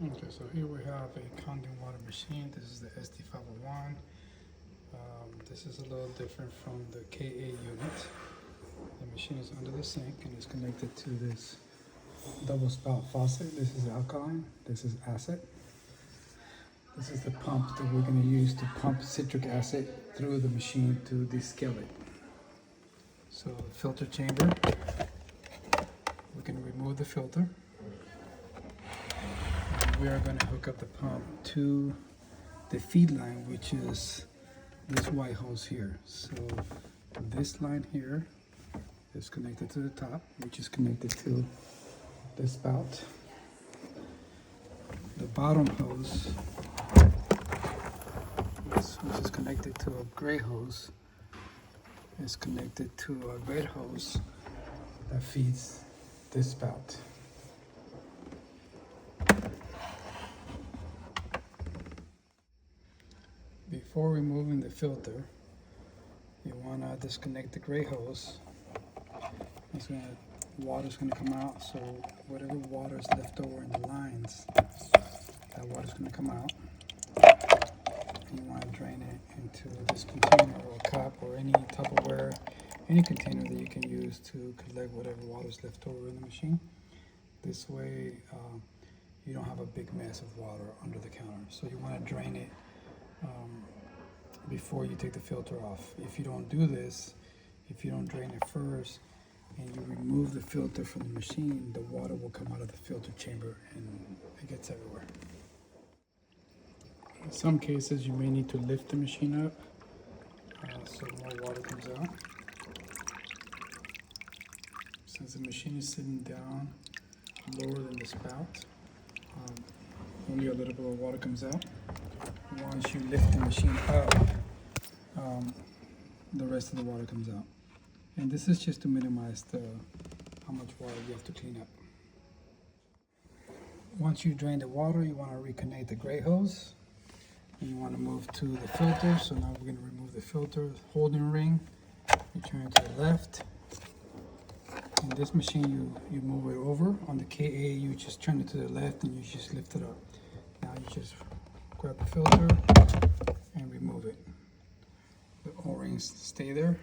Okay, so here we have a condensed water machine. This is the SD501. This is a little different from the KA unit. The machine is under the sink and is connected to this double spout faucet. This is alkaline, this is acid. This is the pump that we're going to use to pump citric acid through the machine to descale it. So the filter chamber, we can remove the filter. We are going to hook up the pump to the feed line, which is this white hose here. So this line here is connected to the top, which is connected to the spout. The bottom hose, which is connected to a gray hose, is connected to a red hose that feeds this spout. Before removing the filter, you want to disconnect the gray hose. Water's going to come out, so whatever water is left over in the lines, that water's going to come out. And you want to drain it into this container or cup or any Tupperware, any container that you can use to collect whatever water's left over in the machine. This way, you don't have a big mess of water under the counter. So you want to drain it before you take the filter off. If you don't do this, if you don't drain it first and you remove the filter from the machine, the water will come out of the filter chamber and it gets everywhere. In some cases you may need to lift the machine up so more water comes out. Since the machine is sitting down lower than the spout, only a little bit of water comes out. Once you lift the machine up, the rest of the water comes out. And this is just to minimize how much water you have to clean up. Once you drain the water, you want to reconnect the gray hose. And you want to move to the filter. So now we're going to remove the filter holding ring. You turn it to the left. In this machine, you move it over. On the KA, you just turn it to the left and you just lift it up. Now you just grab the filter and remove it. The O-rings stay there.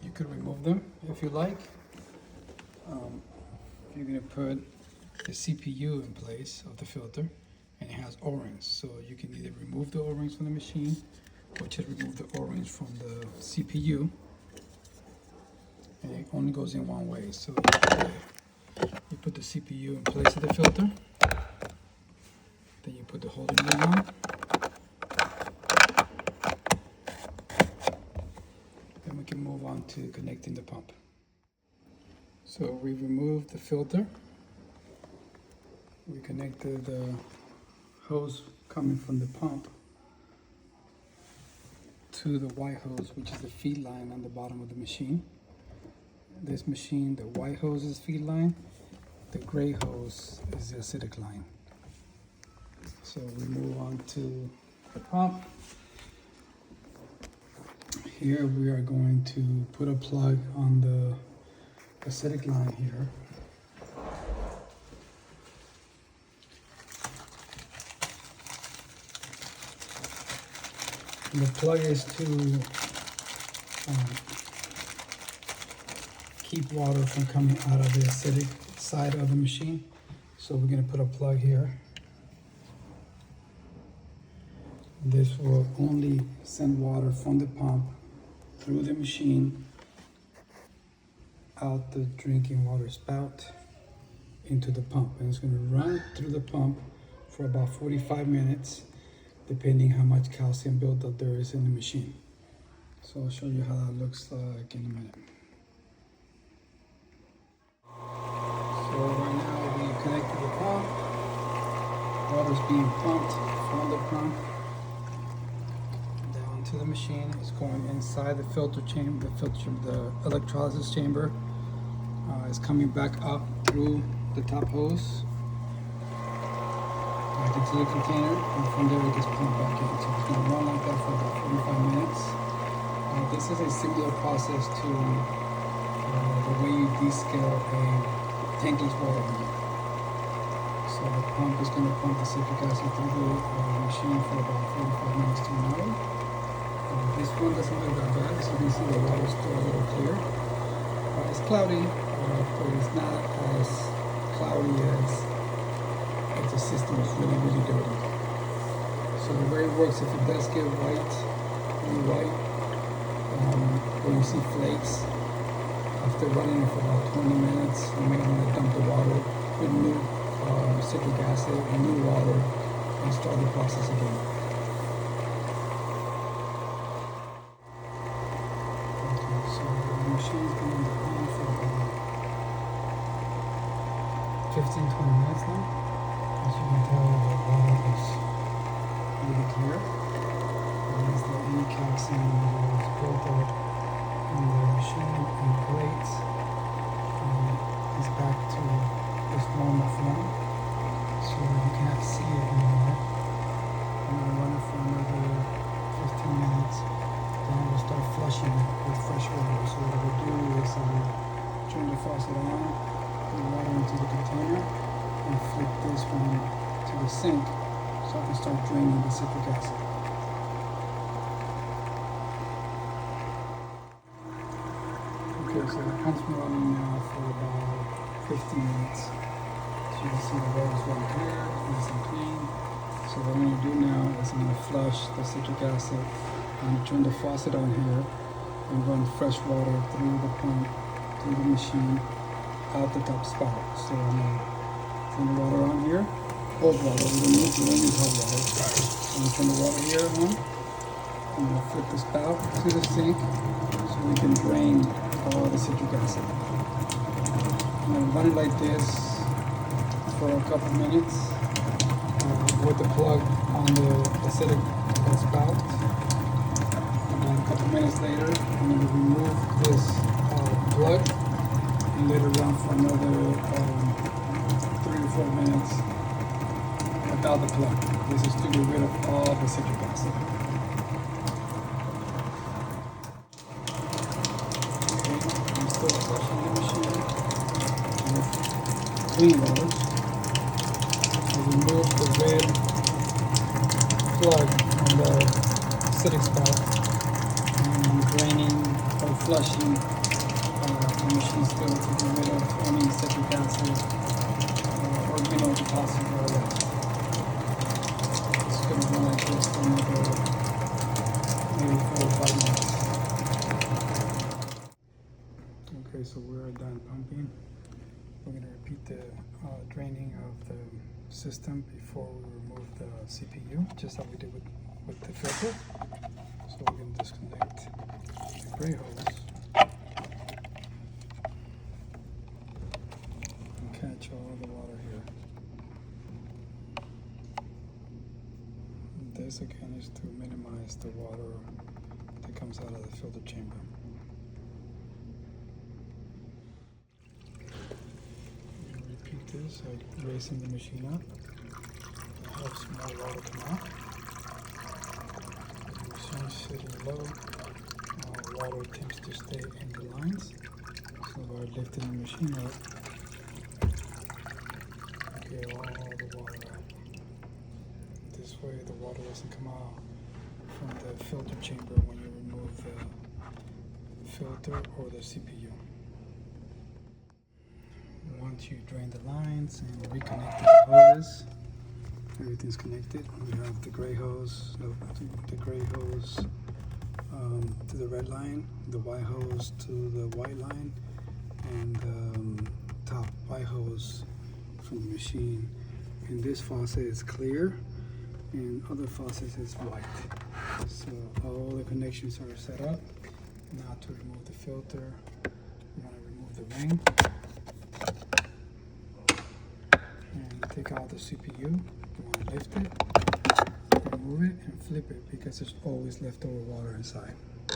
You could remove them if you like. You're going to put the CPU in place of the filter, and it has O-rings. So you can either remove the O-rings from the machine or just remove the O-rings from the CPU. And it only goes in one way. So you put the CPU in place of the filter. Then you put the holding ring on. Then we can move on to connecting the pump. So we removed the filter. We connected the hose coming from the pump to the white hose, which is the feed line on the bottom of the machine. This machine, the white hose is feed line. The gray hose is the acidic line. So we move on to the pump. Here we are going to put a plug on the acidic line here. And the plug is to keep water from coming out of the acidic side of the machine. So we're going to put a plug here. This will only send water from the pump through the machine out the drinking water spout into the pump, and it's going to run through the pump for about 45 minutes depending how much calcium buildup there is in the machine. So I'll show you how that looks like in a minute. So right now we connected the pump. Water's being pumped from the pump down to the machine. It's going inside the filter chamber, the electrolysis chamber. It's coming back up through the top hose back into the container, and from there it gets pumped back in. So it's going to run like that for about 45 minutes. This is a similar process to the way you descale a tankless water pump. pump is going to pump the citric acid through the machine for about 45 minutes to an hour. This one doesn't look that bad. As you can see, the water is still a little clear. It's cloudy, but it's not as cloudy as if the system is really, really dirty. So the way it works, if it does get white, really white, or you see flakes, after running for about 20 minutes, you may want to dump the water with new citric acid and new water and start the process again. Okay, so the machine's been on the pump for about 15-20 minutes now. As you can tell, the water is really clear. There's the any calcium that was built up in the machine and plates. Is back to its normal form, so you cannot see it anymore. I'm going to run it for another 15 minutes, then we'll start flushing it with fresh water. So what we'll do is turn the faucet on, put water into the container, and flip this one to the sink so I can start draining the citric acid. Okay, so the pump's been running now for about 15 minutes. So you can see the water's running clear, nice and clean. So what I'm going to do now is I'm going to flush the citric acid. I'm going to turn the faucet on here and run fresh water through the pump, through the machine, out the top spout. So I'm going to turn the water on here, cold water, we don't use hot water. I'm going to turn the water here on. I'm going to flip the spout to the sink so we can drain all the citric acid. I'm going to run it like this for a couple minutes with the plug on the acidic spout. And then a couple minutes later, I'm going to remove this plug and let it run for another 3 to 4 minutes without the plug. This is to get rid of all the citric acid. Flushing the machine with clean water. I remove the red plug on the acidic spout and I'm draining or flushing the machine still to get rid of any citric acid or mineral deposits that are left. It's going to run like this for another maybe 4 or 5 minutes. Okay, so we're done pumping. We're going to repeat the draining of the system before we remove the CPU, just like we did with the filter. So we're going to disconnect the gray hose and catch all the water here. And this again is to minimize the water that comes out of the filter chamber. This, raising the machine up, it helps more water come out. The machine sitting low, water tends to stay in the lines. So by lifting the machine up, you get all the water out. This way the water doesn't come out from the filter chamber when you remove the filter or the CPU. Once you drain the lines and reconnect the hoses, everything's connected. We have the gray hose, the gray hose to the red line, the white hose to the white line, and top white hose from the machine. And this faucet is clear, and other faucets is white. So all the connections are set up. Now to remove the filter, we're going to remove the ring. And take out the CPU. You want to lift it, remove it, and flip it because there's always leftover water inside. I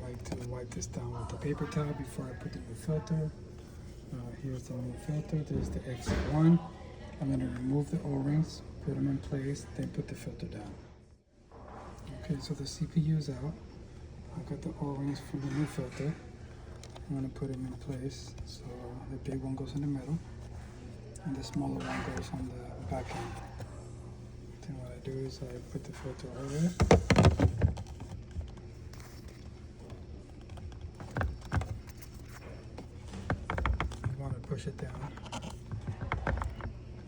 like to wipe this down with the paper towel before I put the new filter. Here's the new filter. This is the X1. I'm going to remove the O-rings, put them in place, then put the filter down. Okay, so the CPU is out. I've got the O-rings from the new filter. I'm going to put them in place. So the big one goes in the middle. and the smaller one goes on the back end. Then what I do is I put the filter over there. You want to push it down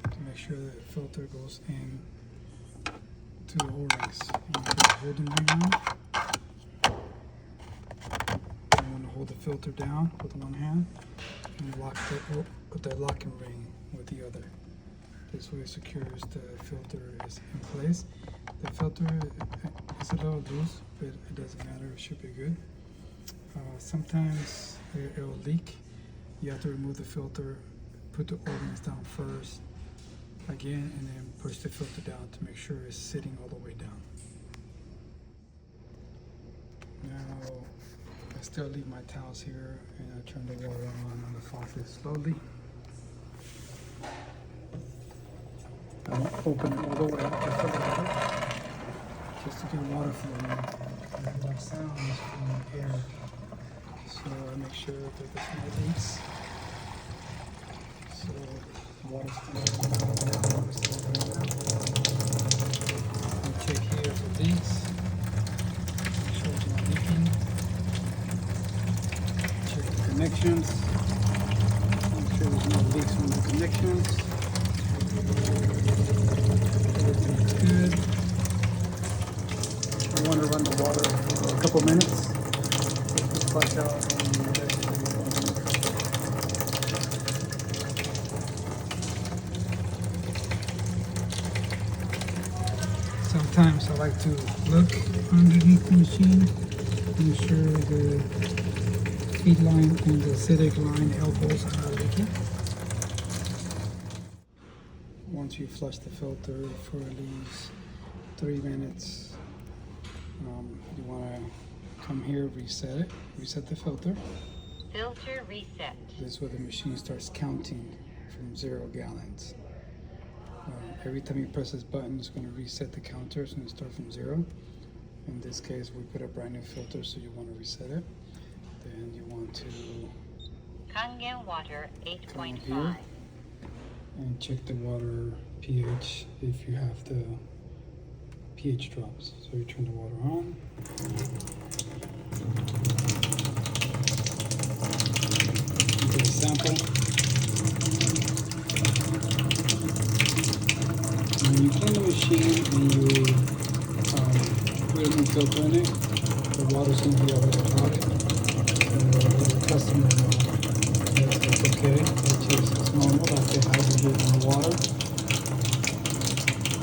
to make sure that the filter goes in to the O-rings. And you just hold them right now. You want to hold the filter down with one hand and lock the locking ring with the other. This way it secures the filter is in place. The filter is a little loose, but it doesn't matter, it should be good. Sometimes it will leak. You have to remove the filter, put the O-rings down first, again, and then push the filter down to make sure it's sitting all the way down. Now, I still leave my towels here, and I turn the water on the faucet slowly. I won't open it all the way up just to get water flowing. There's a lot of sounds from the air, so I make sure that there's no leaks. So water's flowing down. And check here for leaks. Make sure it's not leaking. Check the connections. Make sure there's no leaks on the connections. Everything's good. I want to run the water for a couple minutes. Take the flush out and sometimes I like to look underneath the machine, make sure the feed line and the acidic line elbows are not leaking. Once you flush the filter for at least 3 minutes, you want to come here, reset the filter. Filter reset. This is where the machine starts counting from 0 gallons. Every time you press this button, it's going to reset the counter. It's going to start from 0. In this case, we put a brand new filter, so you want to reset it. Then you want to Kangen water come 8.5. here and check the water pH if you have the pH drops. So you turn the water on. You get a sample. When you clean the machine and you put a new filter in it, the water's going to be already clouded. So the customer knows that's okay. It's normal, like they hydrate in the water.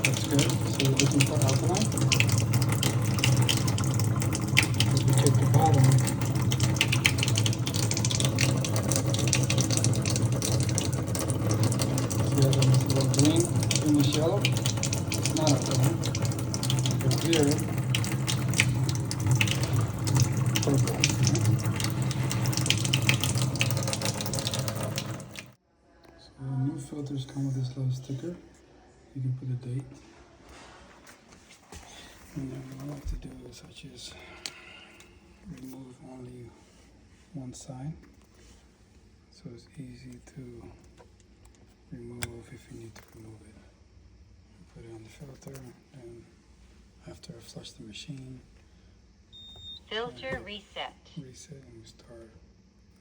That's good. So we're looking for alkaline. As we check the bottom, see how that's a little green, greenish yellow. It's not alkaline. Go here, purple. So new filters come with this little sticker. You can put a date. And then what I like to do is I just remove only one side. So it's easy to remove if you need to remove it. Put it on the filter, and after I flush the machine, Filter reset. reset, and we start,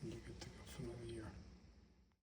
and you're good to go for another year.